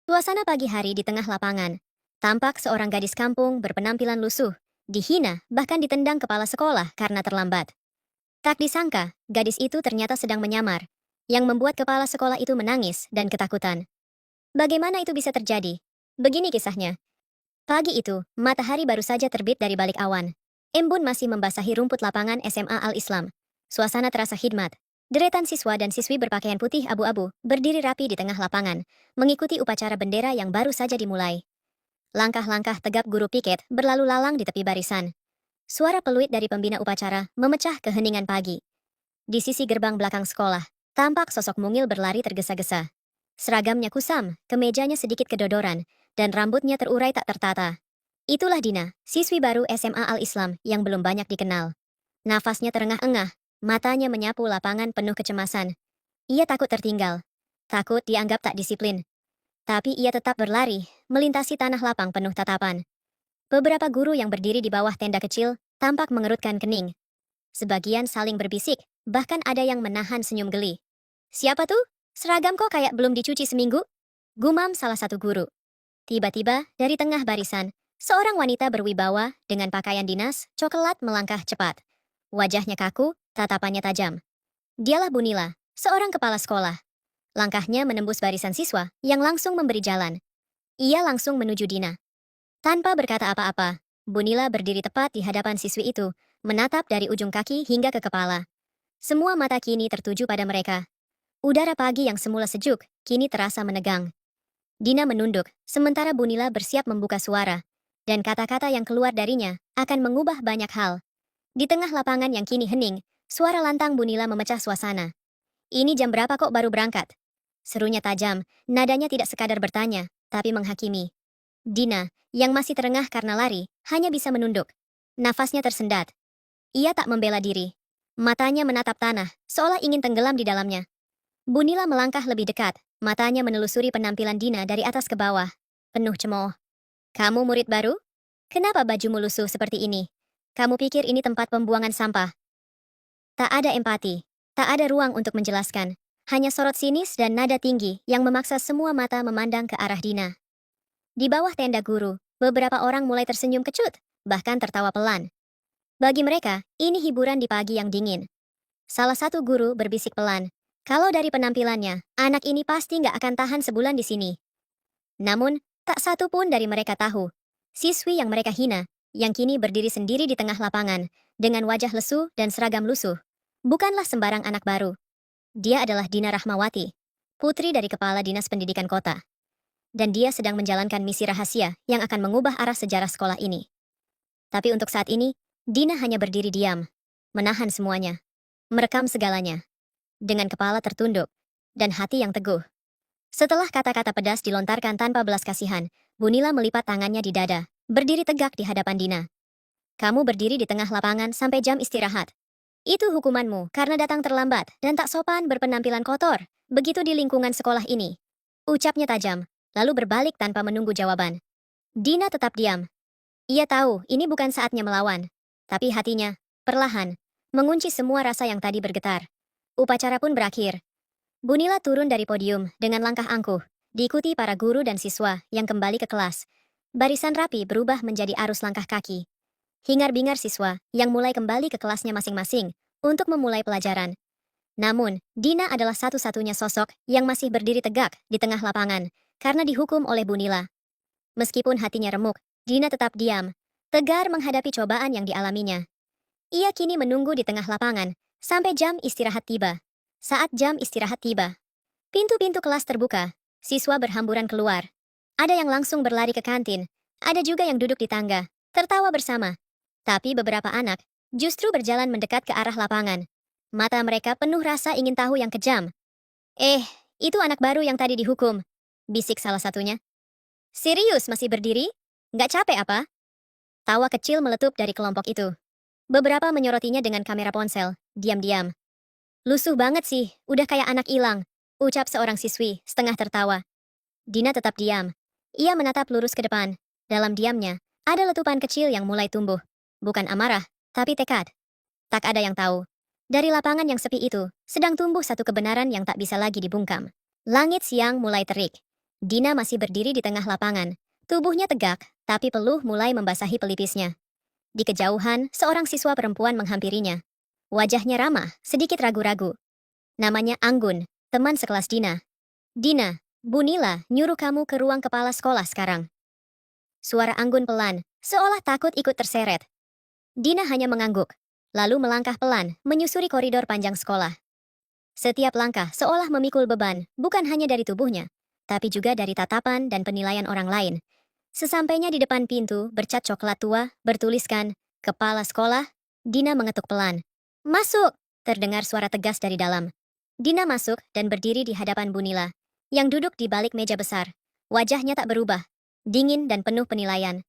Suasana pagi hari di tengah lapangan. Tampak seorang gadis kampung berpenampilan lusuh, dihina bahkan ditendang kepala sekolah karena terlambat. Tak disangka, gadis itu ternyata sedang menyamar, yang membuat kepala sekolah itu menangis dan ketakutan. Bagaimana itu bisa terjadi? Begini kisahnya. Pagi itu, matahari baru saja terbit dari balik awan. Embun masih membasahi rumput lapangan SMA Al-Islam. Suasana terasa khidmat. Deretan siswa dan siswi berpakaian putih abu-abu berdiri rapi di tengah lapangan, mengikuti upacara bendera yang baru saja dimulai. Langkah-langkah tegap guru piket berlalu lalang di tepi barisan. Suara peluit dari pembina upacara memecah keheningan pagi. Di sisi gerbang belakang sekolah, tampak sosok mungil berlari tergesa-gesa. Seragamnya kusam, kemejanya sedikit kedodoran, dan rambutnya terurai tak tertata. Itulah Dina, siswi baru SMA Al-Islam yang belum banyak dikenal. Nafasnya terengah-engah, matanya menyapu lapangan penuh kecemasan. Ia takut tertinggal, takut dianggap tak disiplin. Tapi ia tetap berlari, melintasi tanah lapang penuh tatapan. Beberapa guru yang berdiri di bawah tenda kecil tampak mengerutkan kening. Sebagian saling berbisik, bahkan ada yang menahan senyum geli. Siapa tuh? Seragam kok kayak belum dicuci seminggu? Gumam salah satu guru. Tiba-tiba, dari tengah barisan, seorang wanita berwibawa dengan pakaian dinas coklat melangkah cepat. Wajahnya kaku, tatapannya tajam. Dialah Bunila, seorang kepala sekolah. Langkahnya menembus barisan siswa yang langsung memberi jalan. Ia langsung menuju Dina. Tanpa berkata apa-apa, Bunila berdiri tepat di hadapan siswi itu, menatap dari ujung kaki hingga ke kepala. Semua mata kini tertuju pada mereka. Udara pagi yang semula sejuk, kini terasa menegang. Dina menunduk, sementara Bunila bersiap membuka suara, dan kata-kata yang keluar darinya akan mengubah banyak hal. Di tengah lapangan yang kini hening, suara lantang Bunila memecah suasana. Ini jam berapa kok baru berangkat? Serunya tajam, nadanya tidak sekadar bertanya, tapi menghakimi. Dina, yang masih terengah karena lari, hanya bisa menunduk. Nafasnya tersendat. Ia tak membela diri. Matanya menatap tanah, seolah ingin tenggelam di dalamnya. Bunila melangkah lebih dekat, matanya menelusuri penampilan Dina dari atas ke bawah. Penuh cemooh. Kamu murid baru? Kenapa bajumu lusuh seperti ini? Kamu pikir ini tempat pembuangan sampah? Tak ada empati. Tak ada ruang untuk menjelaskan. Hanya sorot sinis dan nada tinggi yang memaksa semua mata memandang ke arah Dina. Di bawah tenda guru, beberapa orang mulai tersenyum kecut, bahkan tertawa pelan. Bagi mereka, ini hiburan di pagi yang dingin. Salah satu guru berbisik pelan, kalau dari penampilannya, anak ini pasti nggak akan tahan sebulan di sini. Namun, tak satu pun dari mereka tahu. Siswi yang mereka hina, yang kini berdiri sendiri di tengah lapangan, dengan wajah lesu dan seragam lusuh, bukanlah sembarang anak baru. Dia adalah Dina Rahmawati, putri dari Kepala Dinas Pendidikan Kota. Dan dia sedang menjalankan misi rahasia yang akan mengubah arah sejarah sekolah ini. Tapi untuk saat ini, Dina hanya berdiri diam, menahan semuanya, merekam segalanya, dengan kepala tertunduk, dan hati yang teguh. Setelah kata-kata pedas dilontarkan tanpa belas kasihan, Bunila melipat tangannya di dada, berdiri tegak di hadapan Dina. Kamu berdiri di tengah lapangan sampai jam istirahat. Itu hukumanmu karena datang terlambat dan tak sopan berpenampilan kotor, begitu di lingkungan sekolah ini. Ucapnya tajam, lalu berbalik tanpa menunggu jawaban. Dina tetap diam. Ia tahu ini bukan saatnya melawan, tapi hatinya, perlahan, mengunci semua rasa yang tadi bergetar. Upacara pun berakhir. Bunila turun dari podium dengan langkah angkuh, diikuti para guru dan siswa yang kembali ke kelas. Barisan rapi berubah menjadi arus langkah kaki. Hingar-bingar siswa yang mulai kembali ke kelasnya masing-masing untuk memulai pelajaran. Namun, Dina adalah satu-satunya sosok yang masih berdiri tegak di tengah lapangan karena dihukum oleh Bunila. Meskipun hatinya remuk, Dina tetap diam, tegar menghadapi cobaan yang dialaminya. Ia kini menunggu di tengah lapangan sampai jam istirahat tiba. Saat jam istirahat tiba, pintu-pintu kelas terbuka, siswa berhamburan keluar. Ada yang langsung berlari ke kantin, ada juga yang duduk di tangga, tertawa bersama. Tapi beberapa anak justru berjalan mendekat ke arah lapangan. Mata mereka penuh rasa ingin tahu yang kejam. Eh, itu anak baru yang tadi dihukum, bisik salah satunya. Serius masih berdiri? Nggak capek apa? Tawa kecil meletup dari kelompok itu. Beberapa menyoroti-nya dengan kamera ponsel, diam-diam. Lusuh banget sih, udah kayak anak hilang, ucap seorang siswi, setengah tertawa. Dina tetap diam. Ia menatap lurus ke depan. Dalam diamnya, ada letupan kecil yang mulai tumbuh. Bukan amarah, tapi tekad. Tak ada yang tahu. Dari lapangan yang sepi itu, sedang tumbuh satu kebenaran yang tak bisa lagi dibungkam. Langit siang mulai terik. Dina masih berdiri di tengah lapangan. Tubuhnya tegak, tapi peluh mulai membasahi pelipisnya. Di kejauhan, seorang siswa perempuan menghampirinya. Wajahnya ramah, sedikit ragu-ragu. Namanya Anggun, teman sekelas Dina. Dina, Bu Nila nyuruh kamu ke ruang kepala sekolah sekarang. Suara Anggun pelan, seolah takut ikut terseret. Dina hanya mengangguk, lalu melangkah pelan, menyusuri koridor panjang sekolah. Setiap langkah seolah memikul beban, bukan hanya dari tubuhnya, tapi juga dari tatapan dan penilaian orang lain. Sesampainya di depan pintu, bercat coklat tua, bertuliskan, Kepala Sekolah, Dina mengetuk pelan. Masuk! Terdengar suara tegas dari dalam. Dina masuk dan berdiri di hadapan Bu Nila, yang duduk di balik meja besar. Wajahnya tak berubah, dingin dan penuh penilaian.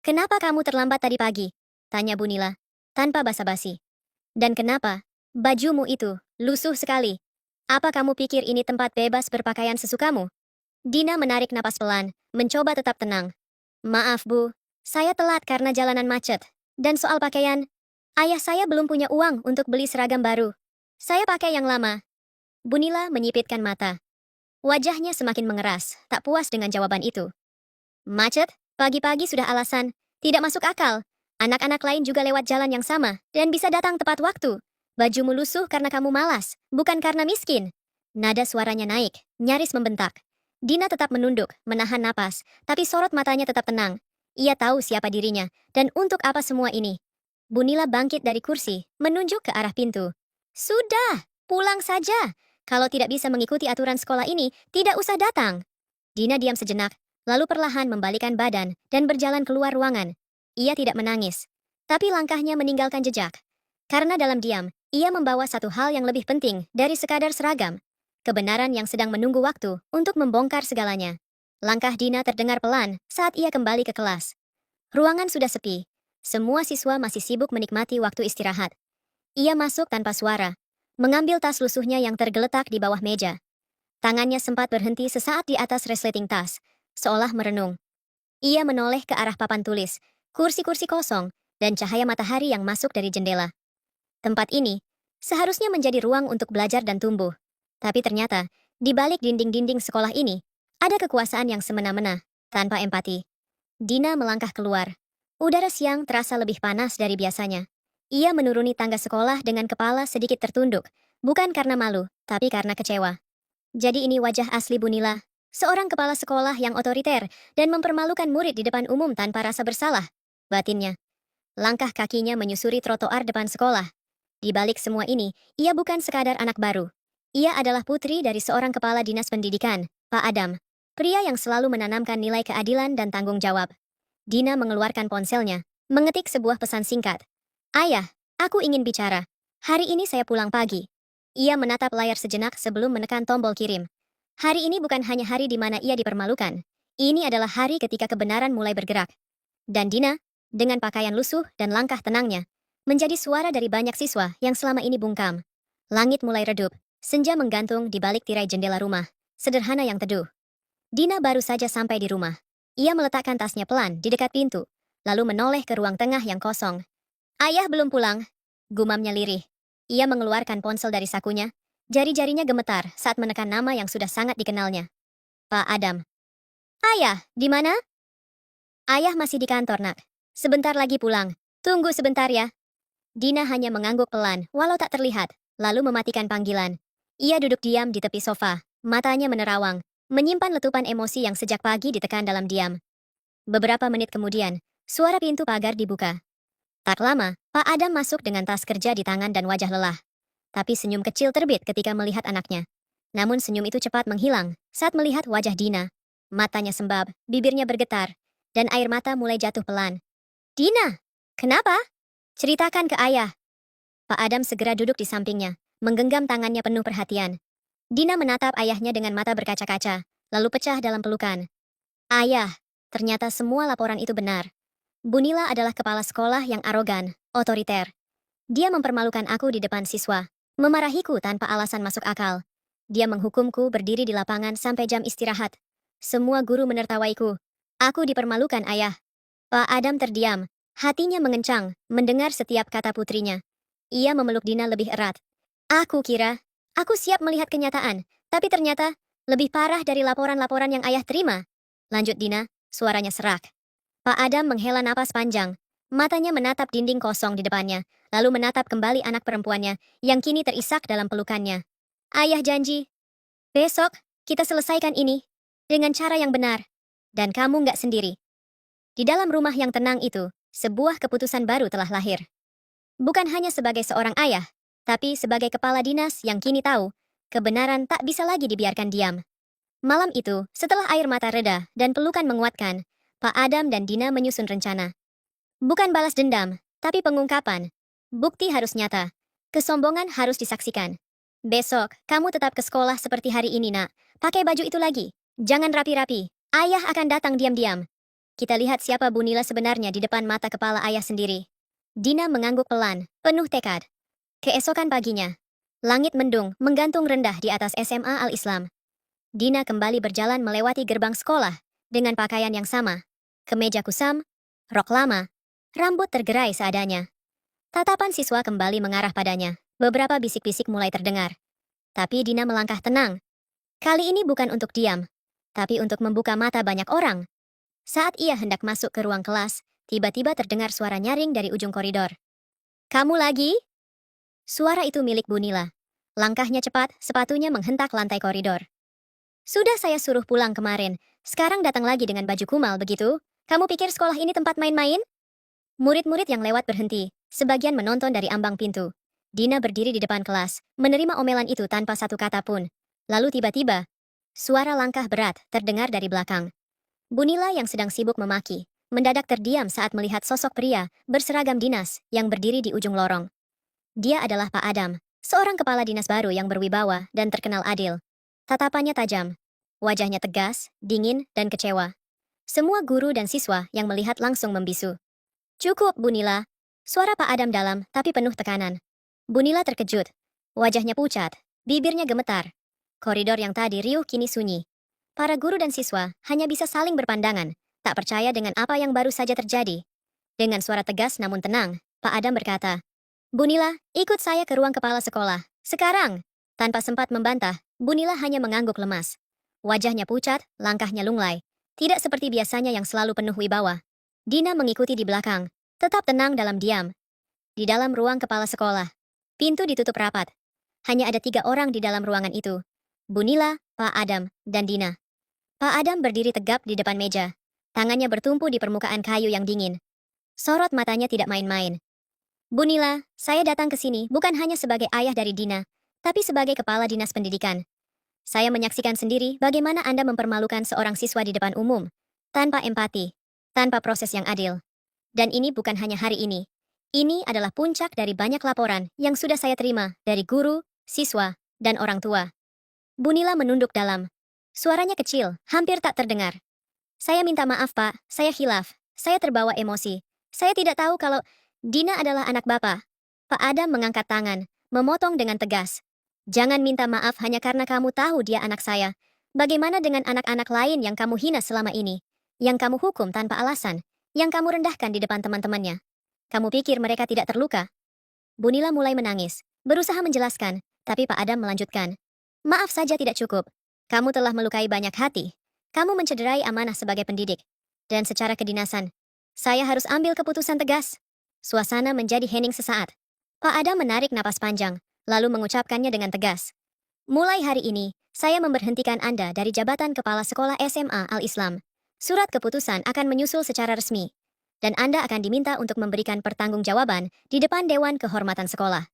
Kenapa kamu terlambat tadi pagi? Tanya Bu Nila, tanpa basa-basi. Dan kenapa? Bajumu itu, lusuh sekali. Apa kamu pikir ini tempat bebas berpakaian sesukamu? Dina menarik napas pelan, mencoba tetap tenang. Maaf Bu, saya telat karena jalanan macet. Dan soal pakaian, ayah saya belum punya uang untuk beli seragam baru. Saya pakai yang lama. Bu Nila menyipitkan mata. Wajahnya semakin mengeras, tak puas dengan jawaban itu. Macet? Pagi-pagi sudah alasan. Tidak masuk akal. Anak-anak lain juga lewat jalan yang sama dan bisa datang tepat waktu. Bajumu lusuh karena kamu malas, bukan karena miskin. Nada suaranya naik, nyaris membentak. Dina tetap menunduk, menahan napas, tapi sorot matanya tetap tenang. Ia tahu siapa dirinya, dan untuk apa semua ini. Bu Nila bangkit dari kursi, menunjuk ke arah pintu. Sudah, pulang saja. Kalau tidak bisa mengikuti aturan sekolah ini, tidak usah datang. Dina diam sejenak, lalu perlahan membalikan badan dan berjalan keluar ruangan. Ia tidak menangis, tapi langkahnya meninggalkan jejak. Karena dalam diam, ia membawa satu hal yang lebih penting dari sekadar seragam. Kebenaran yang sedang menunggu waktu untuk membongkar segalanya. Langkah Dina terdengar pelan saat ia kembali ke kelas. Ruangan sudah sepi. Semua siswa masih sibuk menikmati waktu istirahat. Ia masuk tanpa suara, mengambil tas lusuhnya yang tergeletak di bawah meja. Tangannya sempat berhenti sesaat di atas resleting tas, seolah merenung. Ia menoleh ke arah papan tulis, kursi-kursi kosong, dan cahaya matahari yang masuk dari jendela. Tempat ini seharusnya menjadi ruang untuk belajar dan tumbuh. Tapi ternyata, di balik dinding-dinding sekolah ini, ada kekuasaan yang semena-mena, tanpa empati. Dina melangkah keluar. Udara siang terasa lebih panas dari biasanya. Ia menuruni tangga sekolah dengan kepala sedikit tertunduk, bukan karena malu, tapi karena kecewa. Jadi ini wajah asli Bu Nila, seorang kepala sekolah yang otoriter dan mempermalukan murid di depan umum tanpa rasa bersalah. Batinnya. Langkah kakinya menyusuri trotoar depan sekolah. Di balik semua ini, ia bukan sekadar anak baru. Ia adalah putri dari seorang kepala dinas pendidikan, Pak Adam. Pria yang selalu menanamkan nilai keadilan dan tanggung jawab. Dina mengeluarkan ponselnya, mengetik sebuah pesan singkat. Ayah, aku ingin bicara. Hari ini saya pulang pagi. Ia menatap layar sejenak sebelum menekan tombol kirim. Hari ini bukan hanya hari di mana ia dipermalukan. Ini adalah hari ketika kebenaran mulai bergerak. Dan Dina, dengan pakaian lusuh dan langkah tenangnya, menjadi suara dari banyak siswa yang selama ini bungkam. Langit mulai redup, senja menggantung di balik tirai jendela rumah, sederhana yang teduh. Dina baru saja sampai di rumah. Ia meletakkan tasnya pelan di dekat pintu, lalu menoleh ke ruang tengah yang kosong. Ayah belum pulang, gumamnya lirih. Ia mengeluarkan ponsel dari sakunya, jari-jarinya gemetar saat menekan nama yang sudah sangat dikenalnya. Pak Adam. Ayah, di mana? Ayah masih di kantor, nak. Sebentar lagi pulang. Tunggu sebentar ya. Dina hanya mengangguk pelan, walau tak terlihat, lalu mematikan panggilan. Ia duduk diam di tepi sofa, matanya menerawang, menyimpan letupan emosi yang sejak pagi ditekan dalam diam. Beberapa menit kemudian, suara pintu pagar dibuka. Tak lama, Pak Adam masuk dengan tas kerja di tangan dan wajah lelah. Tapi senyum kecil terbit ketika melihat anaknya. Namun senyum itu cepat menghilang saat melihat wajah Dina. Matanya sembab, bibirnya bergetar, dan air mata mulai jatuh pelan. Dina, kenapa? Ceritakan ke ayah. Pak Adam segera duduk di sampingnya, menggenggam tangannya penuh perhatian. Dina menatap ayahnya dengan mata berkaca-kaca, lalu pecah dalam pelukan. Ayah, ternyata semua laporan itu benar. Bu Nila adalah kepala sekolah yang arogan, otoriter. Dia mempermalukan aku di depan siswa, memarahiku tanpa alasan masuk akal. Dia menghukumku berdiri di lapangan sampai jam istirahat. Semua guru menertawaiku. Aku dipermalukan, ayah. Pak Adam terdiam, hatinya mengencang mendengar setiap kata putrinya. Ia memeluk Dina lebih erat. Aku kira, aku siap melihat kenyataan, tapi ternyata Lebih parah dari laporan-laporan yang ayah terima. Lanjut Dina, suaranya serak. Pak Adam menghela napas panjang. Matanya menatap dinding kosong di depannya, lalu menatap kembali anak perempuannya yang kini terisak dalam pelukannya. Ayah janji, besok kita selesaikan ini dengan cara yang benar. Dan kamu nggak sendiri. Di dalam rumah yang tenang itu, sebuah keputusan baru telah lahir. Bukan hanya sebagai seorang ayah, tapi sebagai kepala dinas yang kini tahu, kebenaran tak bisa lagi dibiarkan diam. Malam itu, setelah air mata reda dan pelukan menguatkan, Pak Adam dan Dina menyusun rencana. Bukan balas dendam, tapi pengungkapan. Bukti harus nyata. Kesombongan harus disaksikan. Besok, kamu tetap ke sekolah seperti hari ini, nak. Pakai baju itu lagi. Jangan rapi-rapi. Ayah akan datang diam-diam. Kita lihat siapa Bunila sebenarnya di depan mata kepala ayah sendiri. Dina mengangguk pelan, penuh tekad. Keesokan paginya, langit mendung menggantung rendah di atas SMA Al-Islam. Dina kembali berjalan melewati gerbang sekolah dengan pakaian yang sama. Kemeja kusam, rok lama, rambut tergerai seadanya. Tatapan siswa kembali mengarah padanya. Beberapa bisik-bisik mulai terdengar. Tapi Dina melangkah tenang. Kali ini bukan untuk diam, tapi untuk membuka mata banyak orang. Saat ia hendak masuk ke ruang kelas, tiba-tiba terdengar suara nyaring dari ujung koridor. Kamu lagi? Suara itu milik Bunila. Langkahnya cepat, sepatunya menghentak lantai koridor. Sudah saya suruh pulang kemarin, sekarang datang lagi dengan baju kumal begitu? Kamu pikir sekolah ini tempat main-main? Murid-murid yang lewat berhenti, sebagian menonton dari ambang pintu. Dina berdiri di depan kelas, menerima omelan itu tanpa satu kata pun. Lalu tiba-tiba, suara langkah berat terdengar dari belakang. Bunila yang sedang sibuk memaki, mendadak terdiam saat melihat sosok pria berseragam dinas yang berdiri di ujung lorong. Dia adalah Pak Adam, seorang kepala dinas baru yang berwibawa dan terkenal adil. Tatapannya tajam, wajahnya tegas, dingin, dan kecewa. Semua guru dan siswa yang melihat langsung membisu. Cukup, Bunila. Suara Pak Adam dalam tapi penuh tekanan. Bunila terkejut. Wajahnya pucat, bibirnya gemetar. Koridor yang tadi riuh kini sunyi. Para guru dan siswa hanya bisa saling berpandangan, tak percaya dengan apa yang baru saja terjadi. Dengan suara tegas namun tenang, Pak Adam berkata, Bunila, ikut saya ke ruang kepala sekolah. Sekarang. Tanpa sempat membantah, Bunila hanya mengangguk lemas. Wajahnya pucat, langkahnya lunglai. Tidak seperti biasanya yang selalu penuh wibawa. Dina mengikuti di belakang, tetap tenang dalam diam. Di dalam ruang kepala sekolah, pintu ditutup rapat. Hanya ada 3 orang di dalam ruangan itu. Bunila, Pak Adam, dan Dina. Pak Adam berdiri tegap di depan meja. Tangannya bertumpu di permukaan kayu yang dingin. Sorot matanya tidak main-main. Bunila, saya datang ke sini bukan hanya sebagai ayah dari Dina, tapi sebagai kepala dinas pendidikan. Saya menyaksikan sendiri bagaimana Anda mempermalukan seorang siswa di depan umum, tanpa empati, tanpa proses yang adil. Dan ini bukan hanya hari ini. Ini adalah puncak dari banyak laporan yang sudah saya terima dari guru, siswa, dan orang tua. Bunila menunduk dalam. Suaranya kecil, hampir tak terdengar. Saya minta maaf, Pak. Saya khilaf. Saya terbawa emosi. Saya tidak tahu kalau Dina adalah anak Bapak. Pak Adam mengangkat tangan, memotong dengan tegas. Jangan minta maaf hanya karena kamu tahu dia anak saya. Bagaimana dengan anak-anak lain yang kamu hina selama ini? Yang kamu hukum tanpa alasan? Yang kamu rendahkan di depan teman-temannya? Kamu pikir mereka tidak terluka? Bunila mulai menangis, berusaha menjelaskan, tapi Pak Adam melanjutkan. Maaf saja tidak cukup. Kamu telah melukai banyak hati. Kamu mencederai amanah sebagai pendidik. Dan secara kedinasan, saya harus ambil keputusan tegas. Suasana menjadi hening sesaat. Pak Adam menarik napas panjang, lalu mengucapkannya dengan tegas. Mulai hari ini, saya memberhentikan Anda dari jabatan Kepala Sekolah SMA Al-Islam. Surat keputusan akan menyusul secara resmi. Dan Anda akan diminta untuk memberikan pertanggungjawaban di depan Dewan Kehormatan Sekolah.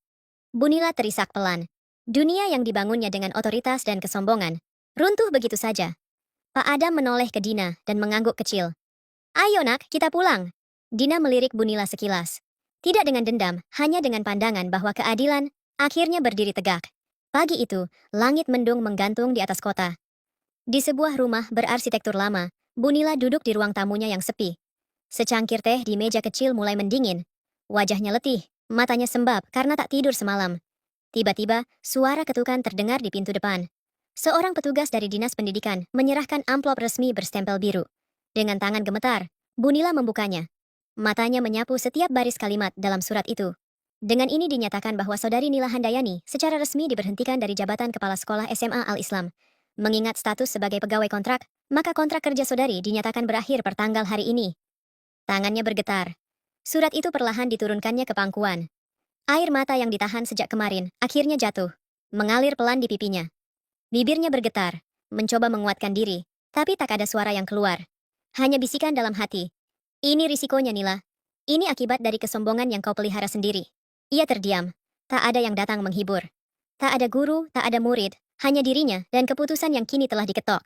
Bunila terisak pelan. Dunia yang dibangunnya dengan otoritas dan kesombongan, runtuh begitu saja. Pak Adam menoleh ke Dina dan mengangguk kecil. Ayo nak, kita pulang. Dina melirik Bunila sekilas. Tidak dengan dendam, hanya dengan pandangan bahwa keadilan akhirnya berdiri tegak. Pagi itu, langit mendung menggantung di atas kota. Di sebuah rumah berarsitektur lama, Bunila duduk di ruang tamunya yang sepi. Secangkir teh di meja kecil mulai mendingin. Wajahnya letih, matanya sembab karena tak tidur semalam. Tiba-tiba, suara ketukan terdengar di pintu depan. Seorang petugas dari Dinas Pendidikan menyerahkan amplop resmi berstempel biru. Dengan tangan gemetar, Bunila membukanya. Matanya menyapu setiap baris kalimat dalam surat itu. Dengan ini dinyatakan bahwa Saudari Nila Handayani secara resmi diberhentikan dari jabatan Kepala Sekolah SMA Al-Islam. Mengingat status sebagai pegawai kontrak, maka kontrak kerja saudari dinyatakan berakhir pertanggal hari ini. Tangannya bergetar. Surat itu perlahan diturunkannya ke pangkuan. Air mata yang ditahan sejak kemarin akhirnya jatuh, mengalir pelan di pipinya. Bibirnya bergetar, mencoba menguatkan diri, tapi tak ada suara yang keluar. Hanya bisikan dalam hati. Ini risikonya, Nila. Ini akibat dari kesombongan yang kau pelihara sendiri. Ia terdiam. Tak ada yang datang menghibur. Tak ada guru, tak ada murid, hanya dirinya dan keputusan yang kini telah diketok.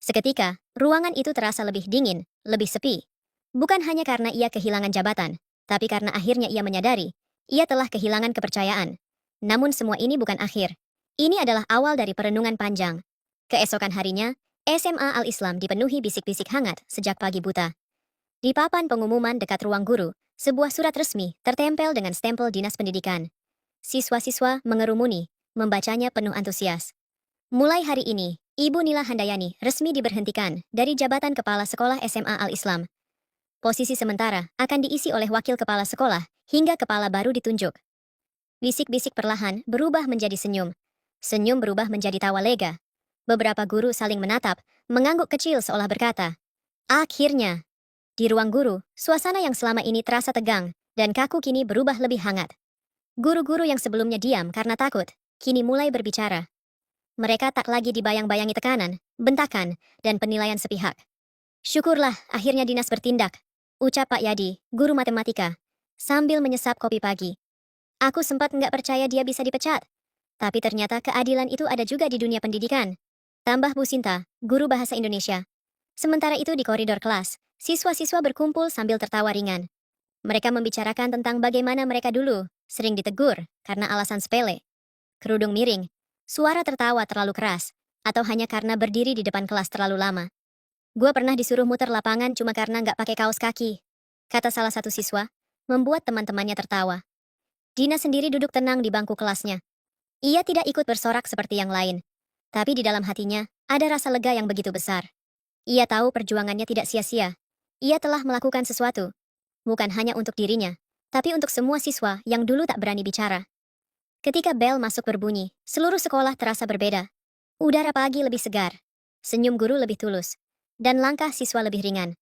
Seketika, ruangan itu terasa lebih dingin, lebih sepi. Bukan hanya karena ia kehilangan jabatan, tapi karena akhirnya ia menyadari ia telah kehilangan kepercayaan. Namun semua ini bukan akhir. Ini adalah awal dari perenungan panjang. Keesokan harinya, SMA Al-Islam dipenuhi bisik-bisik hangat sejak pagi buta. Di papan pengumuman dekat ruang guru, sebuah surat resmi tertempel dengan stempel Dinas Pendidikan. Siswa-siswa mengerumuni, membacanya penuh antusias. Mulai hari ini, Ibu Nila Handayani resmi diberhentikan dari jabatan Kepala Sekolah SMA Al-Islam. Posisi sementara akan diisi oleh wakil kepala sekolah hingga kepala baru ditunjuk. Bisik-bisik perlahan berubah menjadi senyum. Senyum berubah menjadi tawa lega. Beberapa guru saling menatap, mengangguk kecil seolah berkata, "Akhirnya." Di ruang guru, suasana yang selama ini terasa tegang dan kaku kini berubah lebih hangat. Guru-guru yang sebelumnya diam karena takut, kini mulai berbicara. Mereka tak lagi dibayang-bayangi tekanan, bentakan, dan penilaian sepihak. "Syukurlah, akhirnya dinas bertindak," ucap Pak Yadi, guru matematika, sambil menyesap kopi pagi. "Aku sempat nggak percaya dia bisa dipecat. Tapi ternyata keadilan itu ada juga di dunia pendidikan." Tambah Bu Sinta, guru bahasa Indonesia. Sementara itu di koridor kelas, siswa-siswa berkumpul sambil tertawa ringan. Mereka membicarakan tentang bagaimana mereka dulu sering ditegur karena alasan sepele. Kerudung miring, suara tertawa terlalu keras, atau hanya karena berdiri di depan kelas terlalu lama. "Gua pernah disuruh muter lapangan cuma karena nggak pakai kaos kaki," kata salah satu siswa, membuat teman-temannya tertawa. Dina sendiri duduk tenang di bangku kelasnya. Ia tidak ikut bersorak seperti yang lain, tapi di dalam hatinya ada rasa lega yang begitu besar. Ia tahu perjuangannya tidak sia-sia. Ia telah melakukan sesuatu, bukan hanya untuk dirinya, tapi untuk semua siswa yang dulu tak berani bicara. Ketika bel masuk berbunyi, seluruh sekolah terasa berbeda. Udara pagi lebih segar, senyum guru lebih tulus, dan langkah siswa lebih ringan.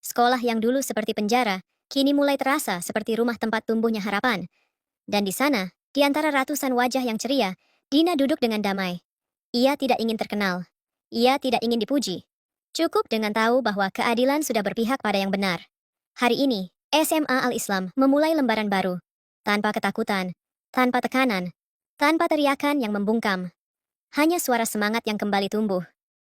Sekolah yang dulu seperti penjara, kini mulai terasa seperti rumah tempat tumbuhnya harapan. Dan di sana, di antara ratusan wajah yang ceria, Dina duduk dengan damai. Ia tidak ingin terkenal. Ia tidak ingin dipuji. Cukup dengan tahu bahwa keadilan sudah berpihak pada yang benar. Hari ini, SMA Al-Islam memulai lembaran baru. Tanpa ketakutan, tanpa tekanan, tanpa teriakan yang membungkam. Hanya suara semangat yang kembali tumbuh.